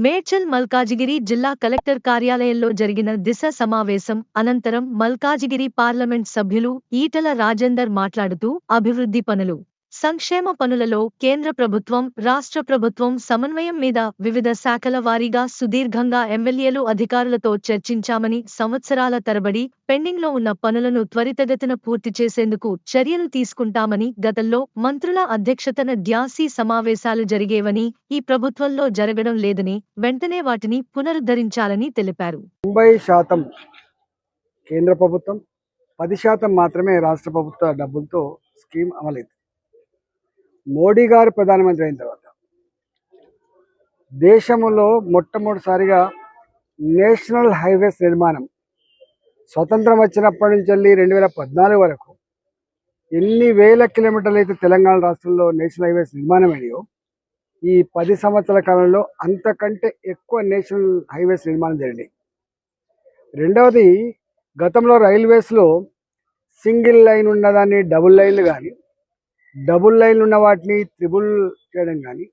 మేడ్చల్ మల్కాజిగిరి జిల్లా కలెక్టర్ కార్యాలయంలో జరిగిన దిశ సమావేశం అనంతరం మల్కాజిగిరి పార్లమెంట్ సభ్యులు ఈటల రాజేందర్ మాట్లాడుతూ అభివృద్ధి పనులు, సంక్షేమ పనులలో కేంద్ర ప్రభుత్వం, రాష్ట్ర ప్రభుత్వం సమన్వయం మీద వివిధ శాఖల వారీగా సుదీర్ఘంగా ఎమ్మెల్యేలు అధికారులతో చర్చించామని, సంవత్సరాల తరబడి పెండింగ్లో ఉన్న పనులను త్వరితగతిన పూర్తి చేసేందుకు చర్యలు తీసుకుంటామని, గతంలో మంత్రుల అధ్యక్షతన డ్యాసీ సమావేశాలు జరిగేవని, ఈ ప్రభుత్వంలో జరగడం లేదని, వెంటనే వాటిని పునరుద్ధరించాలని తెలిపారు. 90% కేంద్ర ప్రభుత్వం, 10% మాత్రమే రాష్ట్ర ప్రభుత్వ డబ్బులతో స్కీమ్ అమలైంది. మోడీ గారు ప్రధానమంత్రి అయిన తర్వాత దేశంలో మొట్టమొదటిసారిగా నేషనల్ హైవేస్ నిర్మాణం స్వతంత్రం వచ్చినప్పటి నుంచి 2014 వరకు ఎన్ని వేల కిలోమీటర్లు అయితే తెలంగాణ రాష్ట్రంలో నేషనల్ హైవేస్ నిర్మాణమైనయో ఈ 10 సంవత్సరాల కాలంలో అంతకంటే ఎక్కువ నేషనల్ హైవేస్ నిర్మాణం జరిగినాయి. రెండవది, గతంలో రైల్వేస్లో సింగిల్ లైన్ ఉన్నదాన్ని డబుల్ లైన్లు కానీ, డబుల్ లైన్లు ఉన్న వాటిని త్రిబుల్ చేయడం కానీ,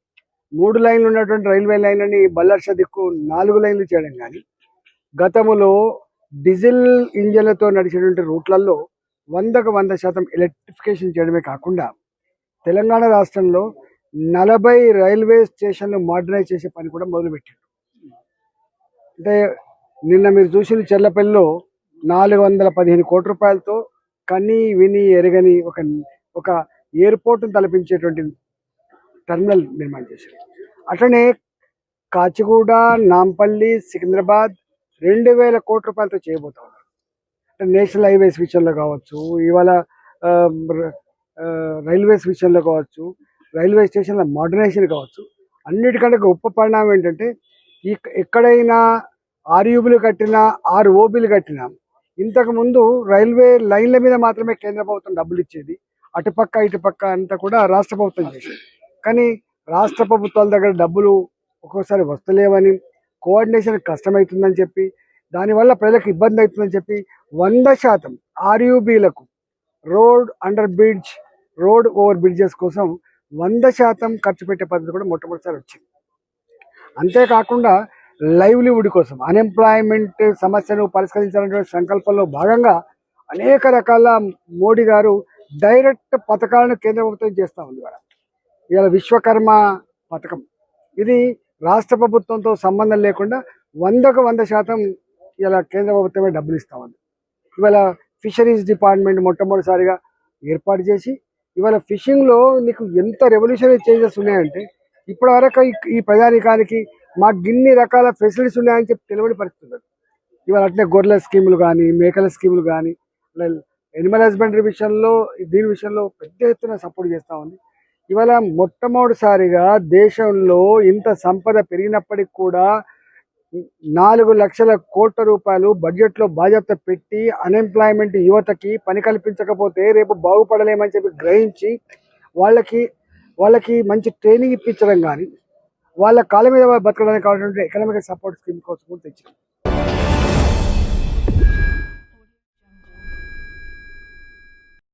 3 లైన్లు ఉన్నటువంటి రైల్వే లైన్లని బల్లర్ష దిక్కు 4 లైన్లు చేయడం కానీ, గతంలో డీజిల్ ఇంజన్లతో నడిచేటువంటి రూట్లలో 100% ఎలక్ట్రిఫికేషన్ చేయడమే కాకుండా తెలంగాణ రాష్ట్రంలో 40 రైల్వే స్టేషన్లు మోడర్నైజ్ చేసే పని కూడా మొదలుపెట్టారు. అంటే నిన్న మీరు చూసిన చెర్లపల్లిలో 415 కోట్ల రూపాయలతో కని విని ఎరగని ఒక ఎయిర్పోర్ట్ను తలపించేటువంటి టెర్మినల్ నిర్మాణం చేశారు. అట్లనే కాచిగూడ, నాంపల్లి, సికింద్రాబాద్ 2000 కోట్ల రూపాయలతో చేయబోతా ఉన్నారు. అంటే నేషనల్ హైవేస్ విషయంలో కావచ్చు, ఇవాళ రైల్వేస్ విషయంలో కావచ్చు, రైల్వే స్టేషన్ల మోడర్నైజేషన్ కావచ్చు, అన్నిటికంటే గొప్ప పరిణామం ఏంటంటే ఎక్కడైనా 6 యూబీలు కట్టినా 6 ఓబీలు కట్టినా ఇంతకుముందు రైల్వే లైన్ల మీద మాత్రమే కేంద్ర ప్రభుత్వం డబ్బులు ఇచ్చేది, అటుపక్క ఇటుపక్క అంతా కూడా రాష్ట్ర ప్రభుత్వం చేసేది. కానీ రాష్ట్ర ప్రభుత్వాల దగ్గర డబ్బులు ఒక్కోసారి వస్తలేవని, కోఆర్డినేషన్ కష్టమవుతుందని చెప్పి, దానివల్ల ప్రజలకు ఇబ్బంది అవుతుందని చెప్పి 100% ఆర్యూబీలకు road under bridge, road over bridges కోసం 100% ఖర్చు పెట్టే పద్ధతి కూడా మొట్టమొదటిసారి వచ్చింది. అంతేకాకుండా లైవ్లీవుడ్ కోసం, అన్ఎంప్లాయ్మెంట్ సమస్యను పరిష్కరించాలనే సంకల్పంలో భాగంగా అనేక రకాల మోడీ గారు డైరెక్ట్ పథకాలను కేంద్ర ప్రభుత్వం చేస్తూ ఉంది. ఇవాళ విశ్వకర్మ పథకం, ఇది రాష్ట్ర ప్రభుత్వంతో సంబంధం లేకుండా 100% ఇలా కేంద్ర ప్రభుత్వమే డబ్బులు ఇస్తూ ఉంది. ఇవాళ ఫిషరీస్ డిపార్ట్మెంట్ మొట్టమొదటిసారిగా ఏర్పాటు చేసి, ఇవాళ ఫిషింగ్లో నీకు ఎంత రెవల్యూషనరీ చేంజెస్ ఉన్నాయంటే, ఇప్పటివరకు ఈ ప్రజానికానికి మాకు ఇన్ని రకాల ఫెసిలిటీస్ ఉన్నాయని చెప్పి తెలియని పరిస్థితులు. ఇవాళ అట్లే గొర్రెల స్కీములు కానీ, మేకల స్కీములు కానీ, ఎనిమల్ హస్బెండరీ విషయంలో, దీని విషయంలో పెద్ద ఎత్తున సపోర్ట్ చేస్తూ ఉంది. ఇవాళ మొట్టమొదటిసారిగా దేశంలో ఇంత సంపద పెరిగినప్పటికి కూడా 4 లక్షల కోట్ల రూపాయలు బడ్జెట్లో బాధ్యత పెట్టి అన్ఎంప్లాయ్మెంట్ యువతకి పని కల్పించకపోతే రేపు బాగుపడలేమని చెప్పి గ్రహించి వాళ్ళకి మంచి ట్రైనింగ్ ఇప్పించడం కానీ, వాళ్ళ కాళ్ళ మీద బతకడానికి కావాల్సినటువంటి ఎకనామిక్ సపోర్ట్ స్కీమ్ కోసం తెచ్చారు.